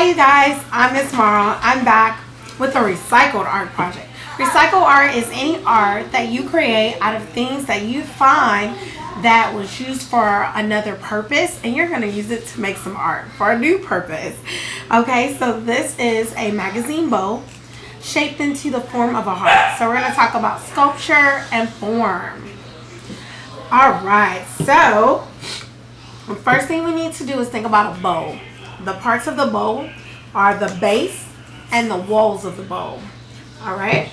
Hi you guys, I'm Miss Morrow. I'm back with a recycled art project. Recycled art is any art that you create out of things that you find that was used for another purpose, and you're going to use it to make some art for a new purpose. Okay, so this is a magazine bow shaped into the form of a heart. So we're going to talk about sculpture and form. Alright, so the first thing we need to do is think about a bow. The parts of the bow are the base and the walls of the bow. Alright,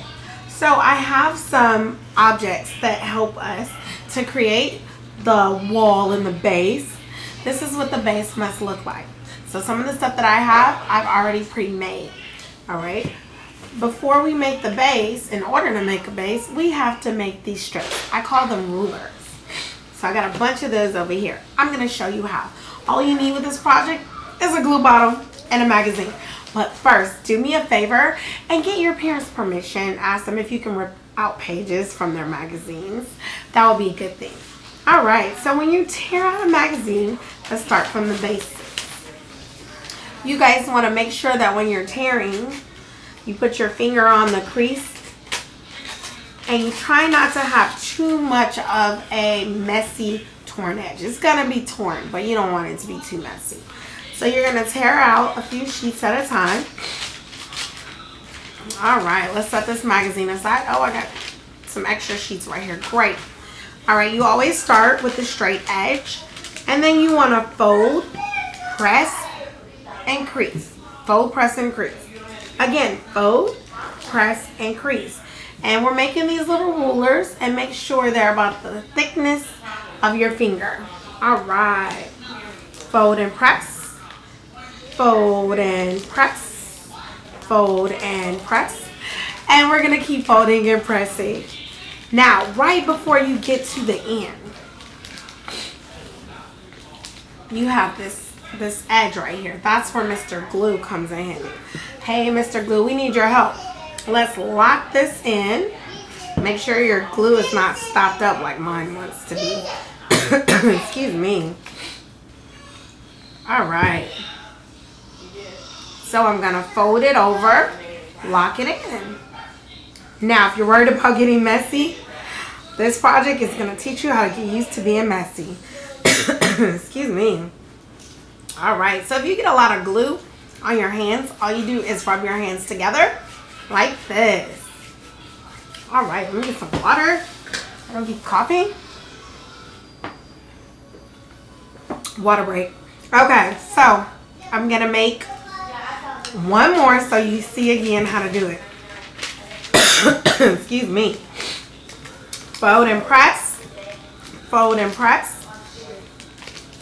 so I have some objects that help us to create the wall and the base. This is what the base must look like. So some of the stuff that I have, I've already pre-made. Alright, before we make the base, in order to make a base, we have to make these strips. I call them rulers. So I got a bunch of those over here. I'm going to show you how. All you need with this project is a glue bottle and a magazine. But first, do me a favor and get your parents' permission. Ask them if you can rip out pages from their magazines. That would be a good thing. Alright, so when you tear out a magazine, let's start from the basics. You guys want to make sure that when you're tearing, you put your finger on the crease and you try not to have too much of a messy torn edge. It's going to be torn, but you don't want it to be too messy. So you're going to tear out a few sheets at a time. Alright, let's set this magazine aside. Oh, I got some extra sheets right here. Great. Alright, you always start with the straight edge. And then you want to fold, press, and crease. Fold, press, and crease. Again, fold, press, and crease. And we're making these little rulers, and make sure they're about the thickness of your finger. Alright. Fold and press. Fold and press. Fold and press. And we're going to keep folding and pressing. Now, right before you get to the end, you have this edge right here. That's where Mr. Glue comes in handy. Hey, Mr. Glue, we need your help. Let's lock this in. Make sure your glue is not stopped up like mine wants to be. Excuse me. Alright. So I'm going to fold it over, lock it in. Now, if you're worried about getting messy, this project is going to teach you how to get used to being messy. Excuse me. Alright, so if you get a lot of glue on your hands, all you do is rub your hands together like this. Alright, let me get some water. I don't keep coughing. Water break. Okay, so I'm going to make one more so you see again how to do it. Excuse me. Fold and press. Fold and press.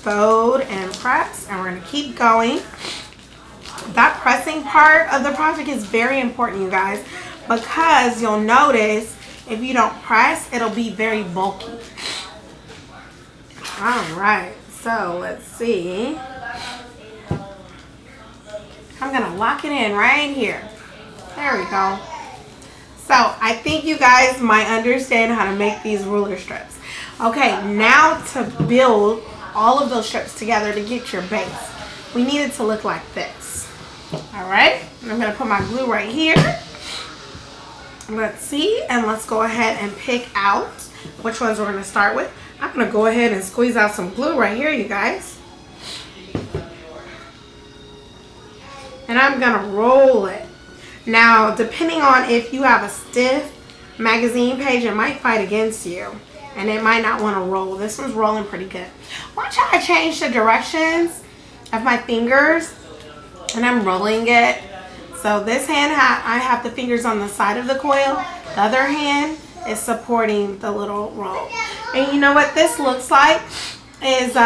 Fold and press. And we're going to keep going. That pressing part of the project is very important, you guys, because you'll notice if you don't press, it'll be very bulky. Alright, so let's see. I'm going to lock it in right here. There we go. So I think you guys might understand how to make these ruler strips. Okay, now to build all of those strips together to get your base, we need it to look like this. Alright, I'm going to put my glue right here. Let's see, and let's go ahead and pick out which ones we're going to start with. I'm going to go ahead and squeeze out some glue right here, you guys. And I'm going to roll it. Now, depending on if you have a stiff magazine page, it might fight against you. And it might not want to roll. This one's rolling pretty good. Watch how I change the directions of my fingers. And I'm rolling it. So this hand, I have the fingers on the side of the coil. The other hand is supporting the little roll. And you know what this looks like? Is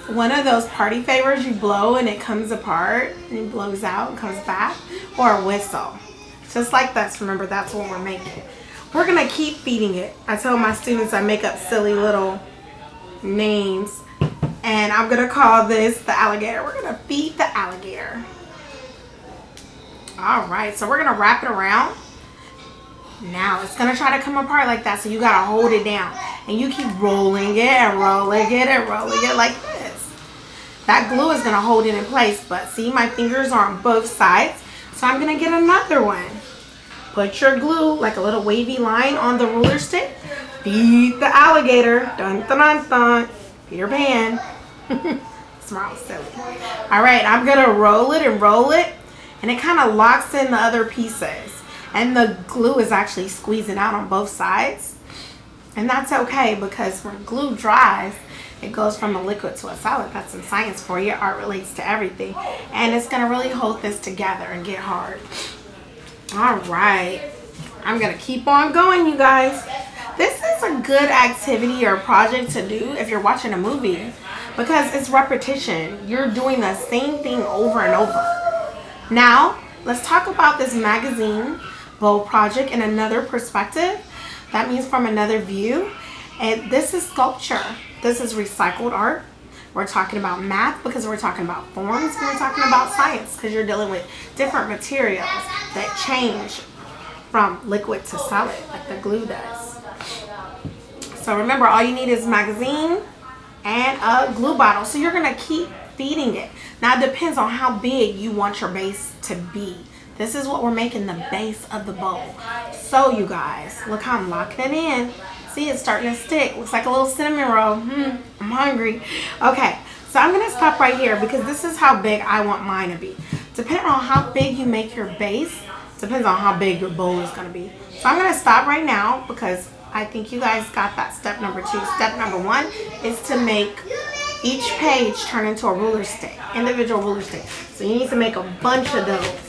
one of those party favors you blow and it comes apart and it blows out and comes back, or a whistle. Just like this. Remember, that's what we're making. We're going to keep feeding it. I tell my students I make up silly little names, and I'm going to call this the alligator. We're going to feed the alligator. Alright, so we're going to wrap it around. Now it's going to try to come apart like that, so you got to hold it down. And you keep rolling it and rolling it and rolling it like this. That glue is gonna hold it in place, but see, my fingers are on both sides, so I'm gonna get another one. Put your glue like a little wavy line on the ruler stick. Feed the alligator. Dun dun dun dun. Peter Pan. Smile silly. All right, I'm gonna roll it, and it kind of locks in the other pieces. And the glue is actually squeezing out on both sides. And that's okay, because when glue dries, it goes from a liquid to a solid. That's some science for you. Art relates to everything. And it's gonna really hold this together and get hard. All right, I'm gonna keep on going, you guys. This is a good activity or project to do if you're watching a movie, because it's repetition. You're doing the same thing over and over. Now, let's talk about this magazine bow project in another perspective. That means from another view. And this is sculpture. This is recycled art. We're talking about math because we're talking about forms, and we're talking about science because you're dealing with different materials that change from liquid to solid like the glue does. So remember, all you need is a magazine and a glue bottle. So you're going to keep feeding it. Now it depends on how big you want your base to be. This is what we're making the base of the bowl. So you guys, look how I'm locking it in. See, it's starting to stick. Looks like a little cinnamon roll. I'm hungry. Okay, so I'm gonna stop right here because this is how big I want mine to be. Depending on how big you make your base, depends on how big your bowl is gonna be. So I'm gonna stop right now because I think you guys got that step number 2. Step number 1 is to make each page turn into a ruler stick, individual ruler stick. So you need to make a bunch of those.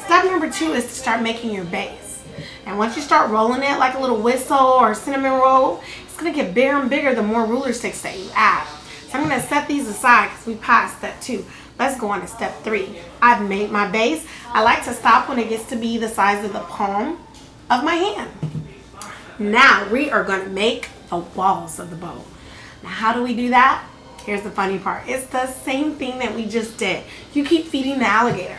Step number 2 is to start making your base. And once you start rolling it like a little whistle or cinnamon roll, it's going to get bigger and bigger the more ruler sticks that you add. So I'm going to set these aside because we passed step 2. Let's go on to step 3. I've made my base. I like to stop when it gets to be the size of the palm of my hand. Now we are going to make the walls of the bowl. Now how do we do that? Here's the funny part. It's the same thing that we just did. You keep feeding the alligator.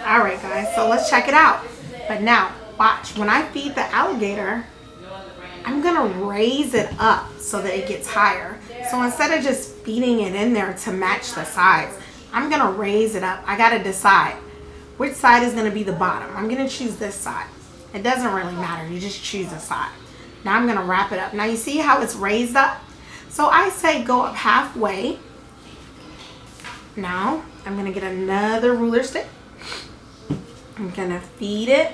All right, guys, so let's check it out. But now, watch. When I feed the alligator, I'm going to raise it up so that it gets higher. So instead of just feeding it in there to match the sides, I'm going to raise it up. I got to decide which side is going to be the bottom. I'm going to choose this side. It doesn't really matter. You just choose a side. Now I'm going to wrap it up. Now you see how it's raised up? So I say go up halfway. Now I'm going to get another ruler stick. I'm going to feed it.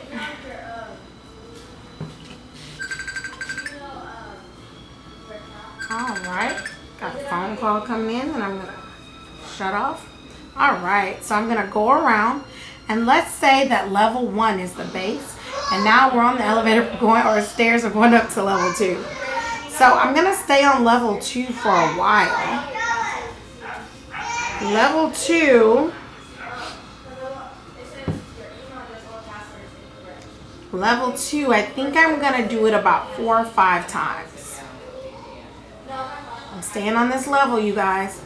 All right. Got a phone call coming in and I'm going to shut off. All right. So I'm going to go around and let's say that level 1 is the base. And now we're on the elevator going, or stairs are going up to level 2. So I'm going to stay on level 2 for a while. Level 2. Level 2, I think I'm going to do it about 4 or 5 times. I'm staying on this level, you guys.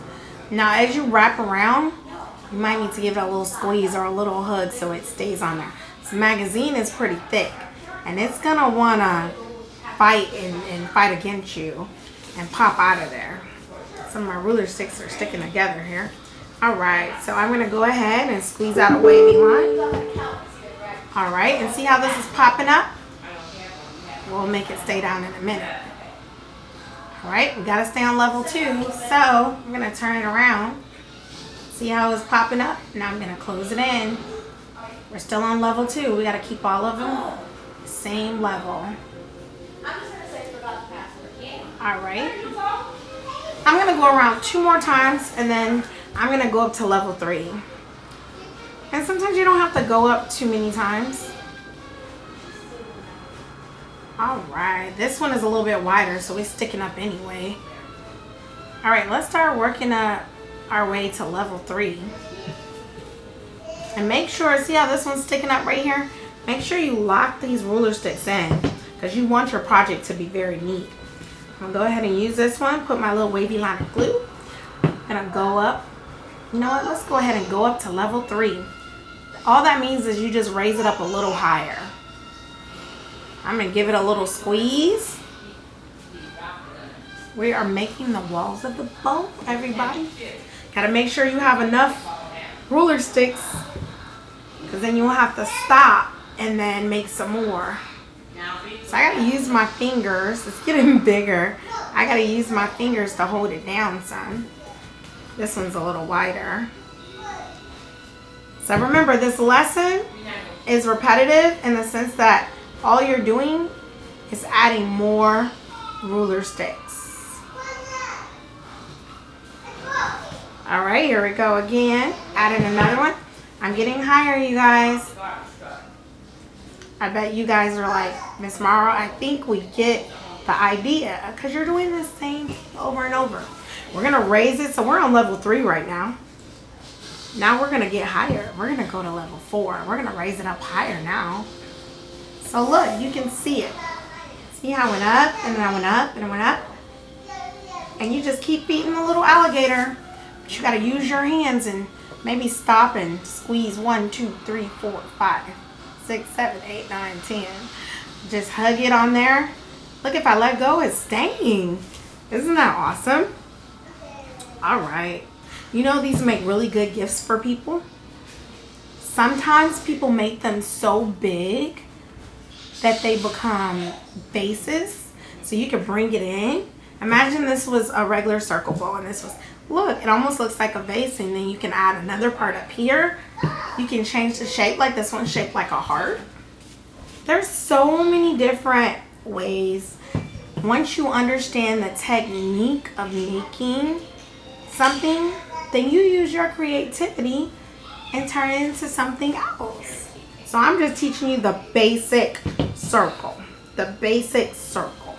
Now, as you wrap around, you might need to give it a little squeeze or a little hug so it stays on there. This magazine is pretty thick, and it's going to want to fight and fight against you and pop out of there. Some of my ruler sticks are sticking together here. All right, so I'm going to go ahead and squeeze out a wavy line. All right, and see how this is popping up? We'll make it stay down in a minute. All right, we got to stay on level 2. So I'm going to turn it around. See how it's popping up? Now I'm going to close it in. We're still on level 2. We got to keep all of them same level. All right. I'm going to go around 2 more times, and then I'm going to go up to level 3. And sometimes you don't have to go up too many times. All right, this one is a little bit wider, so it's sticking up anyway. All right, let's start working up our way to level 3. And make sure, see how this one's sticking up right here? Make sure you lock these ruler sticks in because you want your project to be very neat. I'm gonna go ahead and use this one, put my little wavy line of glue, and I'll go up. You know what, let's go ahead and go up to level 3. All that means is you just raise it up a little higher. I'm going to give it a little squeeze. We are making the walls of the bowl, everybody. Gotta make sure you have enough ruler sticks, because then you'll have to stop and then make some more. So I gotta use my fingers. It's getting bigger. I gotta use my fingers to hold it down some. This one's a little wider. So remember, this lesson is repetitive in the sense that all you're doing is adding more ruler sticks. All right, here we go again. Adding another one. I'm getting higher, you guys. I bet you guys are like, Miss Morrow, I think we get the idea, because you're doing this thing over and over. We're going to raise it. So we're on level 3 right now. Now we're going to get higher. We're going to go to level 4. We're going to raise it up higher now. So look, you can see it. See how it went up, and then I went up, and it went up. And you just keep beating the little alligator. But you got to use your hands and maybe stop and squeeze 1, 2, 3, 4, 5, 6, 7, 8, 9, 10. Just hug it on there. Look, if I let go, it's staying. Isn't that awesome? All right. You know, these make really good gifts for people. Sometimes people make them so big that they become vases. So you can bring it in. Imagine this was a regular circle bowl and this was, look, it almost looks like a vase, and then you can add another part up here. You can change the shape, like this one's shaped like a heart. There's so many different ways. Once you understand the technique of making something, then you use your creativity and turn it into something else. So I'm just teaching you the basic circle. The basic circle.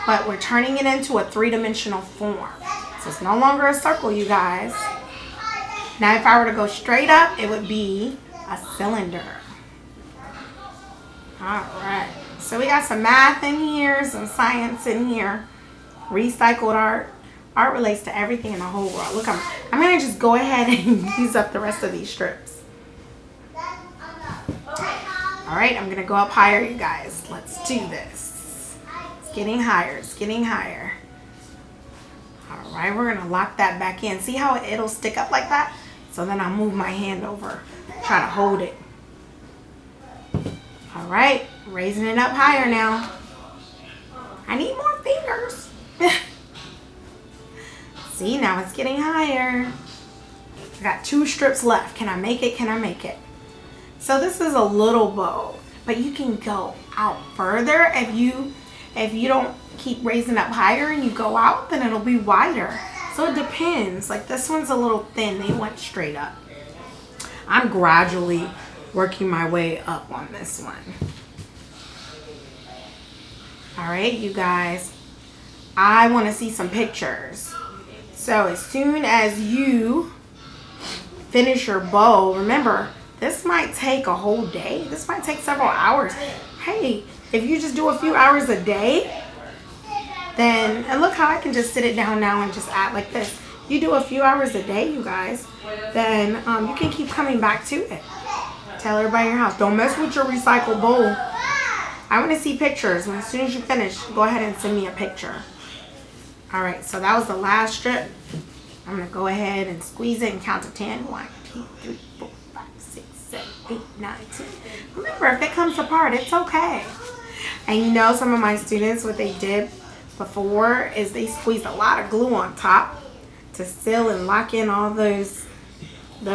But we're turning it into a 3-dimensional form. So it's no longer a circle, you guys. Now if I were to go straight up, it would be a cylinder. Alright. So we got some math in here, some science in here. Recycled art. Art relates to everything in the whole world. Look, I'm going to just go ahead and use up the rest of these strips. Alright, I'm going to go up higher, you guys. Let's do this. It's getting higher. It's getting higher. Alright, we're going to lock that back in. See how it'll stick up like that? So then I'll move my hand over. Try to hold it. Alright, raising it up higher now. I need more fingers. See, now it's getting higher. I got 2 strips left. Can I make it? Can I make it? So this is a little bow, but you can go out further if you don't keep raising up higher and you go out, then it'll be wider. So it depends. Like this one's a little thin. They went straight up. I'm gradually working my way up on this one. All right, you guys. I want to see some pictures. So as soon as you finish your bow, remember, this might take a whole day. This might take several hours. Hey, if you just do a few hours a day, then, and look how I can just sit it down now and just add like this. You do a few hours a day, you guys, then you can keep coming back to it. Tell everybody in your house, don't mess with your recycled bowl. I want to see pictures. And as soon as you finish, go ahead and send me a picture. All right, so that was the last strip. I'm going to go ahead and squeeze it and count to 10. 1, 2, 3, 4, 5, 6, 7, 8, 9, 10. Remember, if it comes apart, it's okay. And you know, some of my students, what they did before is they squeezed a lot of glue on top to seal and lock in all those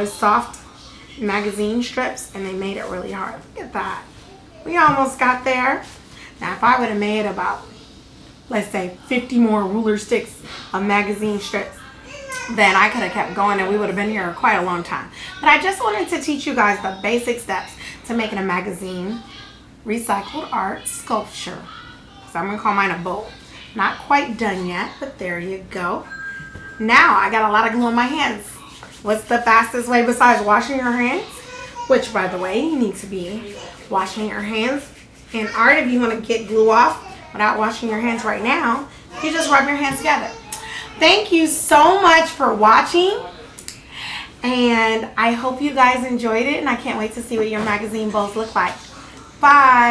soft magazine strips, and they made it really hard. Look at that. We almost got there. Now, if I would have made about, let's say, 50 more ruler sticks of magazine strips, then I could have kept going and we would have been here quite a long time. But I just wanted to teach you guys the basic steps to making a magazine recycled art sculpture. So I'm going to call mine a bowl. Not quite done yet, but there you go. Now I got a lot of glue on my hands. What's the fastest way besides washing your hands? Which, by the way, you need to be washing your hands. In art, if you want to get glue off without washing your hands right now, you just rub your hands together. Thank you so much for watching, and I hope you guys enjoyed it, and I can't wait to see what your magazine bowls look like. Bye.